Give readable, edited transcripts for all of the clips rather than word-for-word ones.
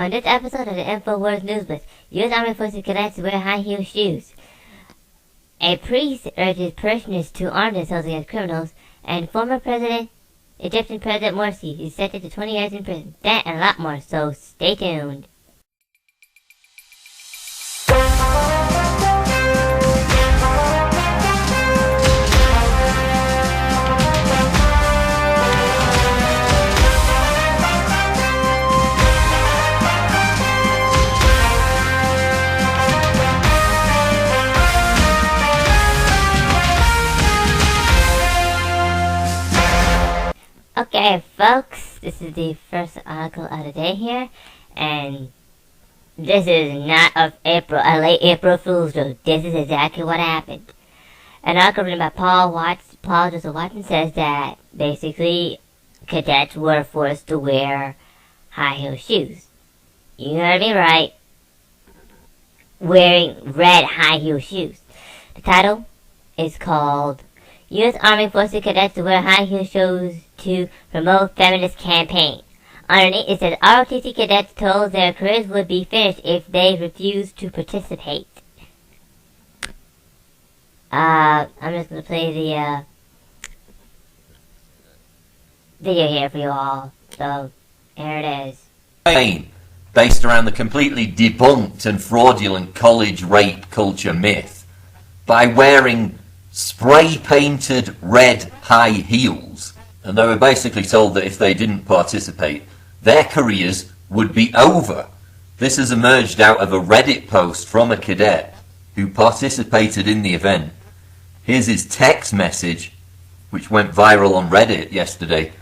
On this episode of the Infowars News Blitz, U.S. Army FORCES Cadets wear high-heel shoes. A priest urges parishioners to arm themselves against criminals, and former Egyptian President Morsi is sentenced to 20 years in prison. That and a lot more, so stay tuned. Okay, folks, this is the first article of the day here, and this is not of April, a late April Fool's joke. This is exactly what happened. An article written by Paul Joseph Watson says that basically cadets were forced to wear high-heel shoes. You heard me right. Wearing red high-heel shoes. The title is called U.S. Army FORCES Cadets wear high-heel shoes to promote Feminist campaign. Underneath it says ROTC cadets told their careers would be finished if they refused to participate. I'm just going to play the video here for you all. So, here it is. Based around the completely debunked and fraudulent college rape culture myth by wearing spray-painted red high heels. And they were basically told that if they didn't participate, their careers would be over. This has emerged out of a Reddit post from a cadet who participated in the event. Here's his text message, which went viral on Reddit yesterday.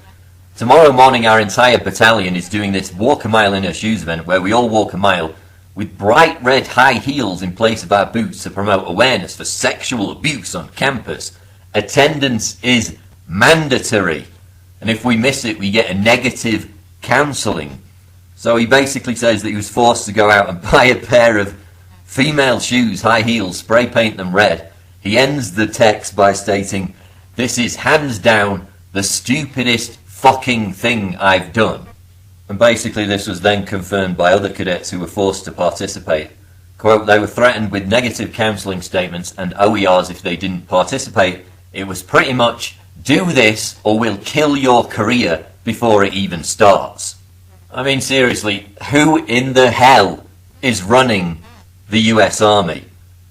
Tomorrow morning our entire battalion is doing this walk a mile in our shoes event where we all walk a mile with bright red high heels in place of our boots to promote awareness for sexual abuse on campus. Attendance is mandatory, and if we miss it we get a negative counselling. So he basically says that he was forced to go out and buy a pair of female shoes, high heels, spray paint them red. He ends the text by stating, "This is hands down the stupidest fucking thing I've done." And basically this was then confirmed by other cadets who were forced to participate. Quote, "They were threatened with negative counselling statements and OERs if they didn't participate. It was pretty much, do this or we'll kill your career before it even starts." I mean, seriously, who in the hell is running the US Army?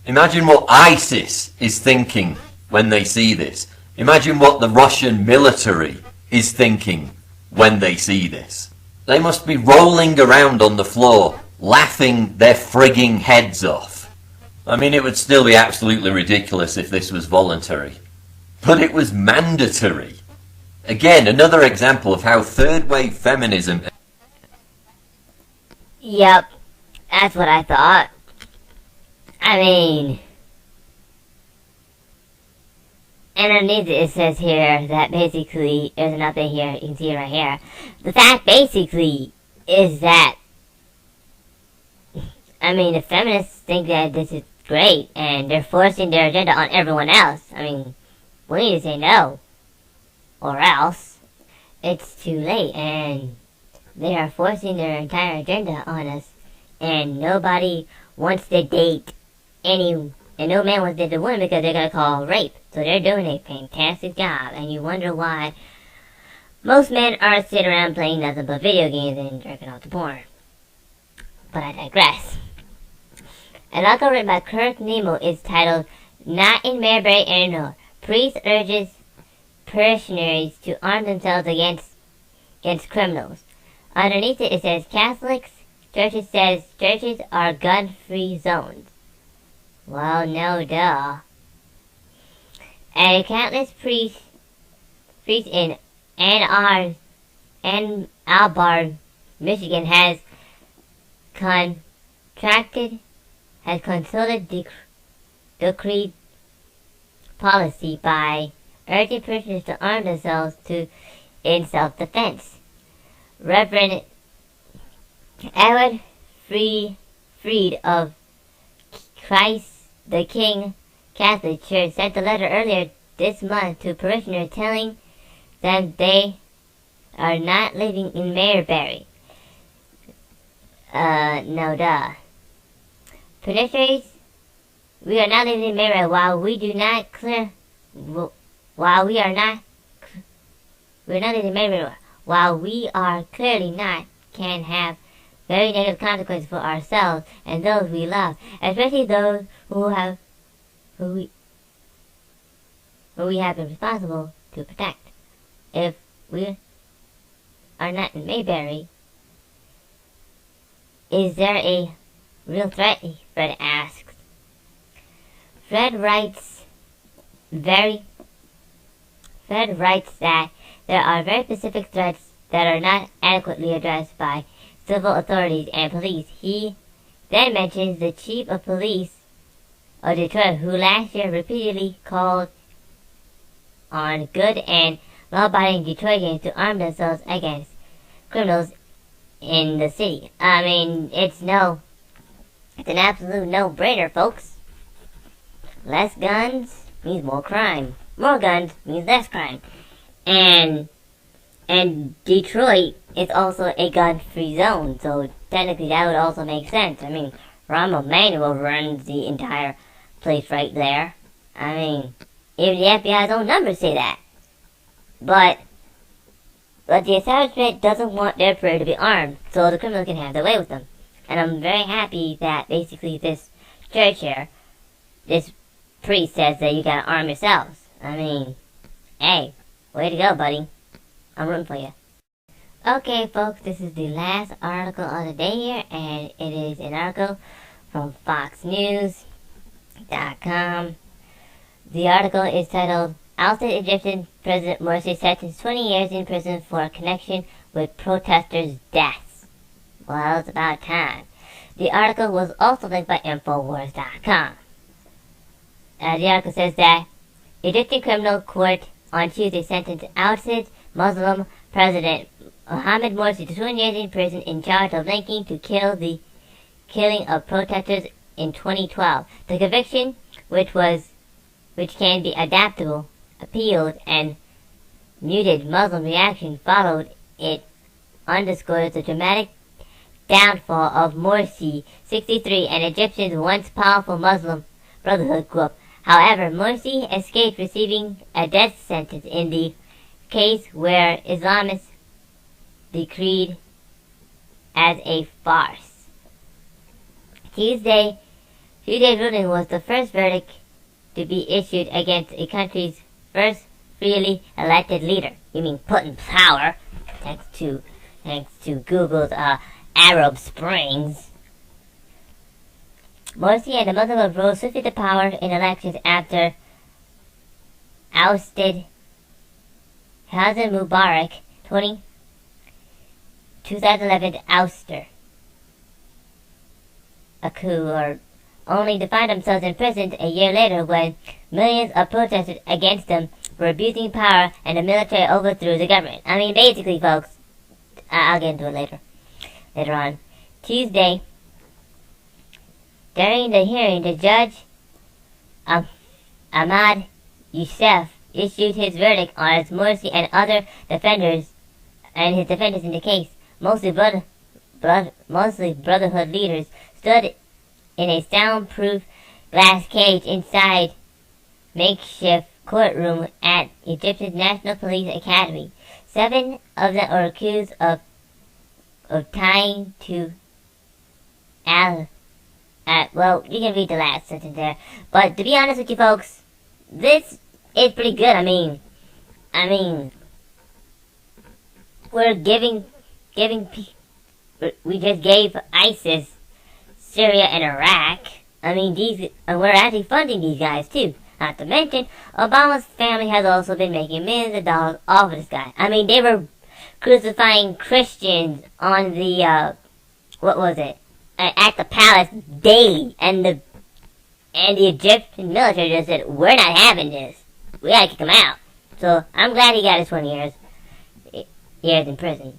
Imagine what ISIS is thinking when they see this. Imagine what the Russian military is thinking when they see this. They must be rolling around on the floor, laughing their frigging heads off. I mean, it would still be absolutely ridiculous if this was voluntary. But it was mandatory. Again, another example of how third-wave feminism... Yep, that's what I thought. I mean... And underneath it says here that basically, there's an update here, you can see it right here. The fact basically is that, I mean, the feminists think that this is great, and they're forcing their agenda on everyone else. I mean, we need to say no, or else it's too late, and they are forcing their entire agenda on us, and nobody wants to date any, and no man wants to date a woman because they're going to call rape. So they're doing a fantastic job, and you wonder why most men are sitting around playing nothing but video games and jerking off to porn. But I digress. An article written by Kirk Nemo is titled, "Not in Mayberry Anymore. Priest urges parishioners to arm themselves against criminals." Underneath it says, Catholics churches says churches are gun-free zones. Well, no duh. And countless priests in Ann Arbor, Michigan has consulted decreed policy by urging parishioners to arm themselves in self-defense. Reverend Edward Fried of Christ the King Catholic Church sent a letter earlier this month to parishioners telling them they are not living in Mayberry. No duh. Pedestrians, we are not leaving Mayberry while we do not clear, while we are not, we're not leaving Mayberry while we are clearly not, can have very negative consequences for ourselves and those we love, especially those who we have been responsible to protect. If we are not in Mayberry, is there a real threat? Fred asks. Fred writes that there are very specific threats that are not adequately addressed by civil authorities and police. He then mentions the chief of police of Detroit, who last year repeatedly called on good and law-abiding Detroitans to arm themselves against criminals in the city. I mean, it's an absolute no-brainer, folks. Less guns means more crime. More guns means less crime. And Detroit is also a gun-free zone, so technically that would also make sense. I mean, Rahm Emanuel runs the entire place right there. I mean, even the FBI's own numbers say that. But the establishment doesn't want their parade to be armed, so the criminals can have their way with them. And I'm very happy that basically this church here, this priest says that you gotta arm yourselves. I mean, hey, way to go, buddy. I'm rooting for you. Okay, folks, this is the last article of the day here, and it is an article from FoxNews.com. The article is titled, Ousted Egyptian President Morsi sentenced 20 years in prison for a connection with protesters' deaths. Well, it's about time. The article was also linked by Infowars.com. The article says that Egyptian criminal court on Tuesday sentenced ousted Muslim President Mohamed Morsi to 20 years in prison in charge of linking to the killing of protesters in 2012. The conviction, which can be adaptable, appealed, and muted Muslim reaction followed it, underscores the dramatic downfall of Morsi, 63, an Egyptian's once powerful Muslim Brotherhood group. However, Morsi escaped receiving a death sentence in the case where Islamists decreed as a farce. Tuesday's ruling was the first verdict to be issued against a country's first freely elected leader. You mean put in power, thanks to Google's Arab Springs. Morsi and the Muslim rose swiftly to power in elections after ousted Hosni Mubarak, 2011 ouster. A coup, or only to find themselves imprisoned a year later when millions of protesters against them were abusing power and the military overthrew the government. I mean, basically, folks, I'll get into it later on. Tuesday, during the hearing, the judge, Ahmad Youssef, issued his verdict on Morsi and other defenders in the case. Mostly Brotherhood leaders stood in a soundproof glass cage inside makeshift courtroom at Egyptian's National Police Academy. 7 of them are accused of tying to well, you can read the last sentence there. But to be honest with you folks, this is pretty good. I mean, we're we just gave ISIS Syria and Iraq. I mean, we're actually funding these guys too. Not to mention, Obama's family has also been making millions of dollars off of this guy. I mean, they were crucifying Christians on the, at the palace daily, and the Egyptian military just said, we're not having this. We gotta kick him out. So, I'm glad he got his 20 years in prison.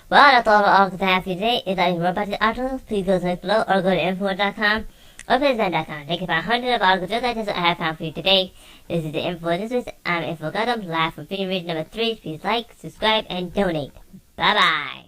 Well, that's all the articles I have for you today. If you'd like more about the articles, please go to the link below or go to Infowars.com or Feminist.com. They can find hundreds of articles just like this I have found for you today. This is the Infowars. I'm Info Gotham, live from Freedom Region number 3. Please like, subscribe, and donate. Bye-bye.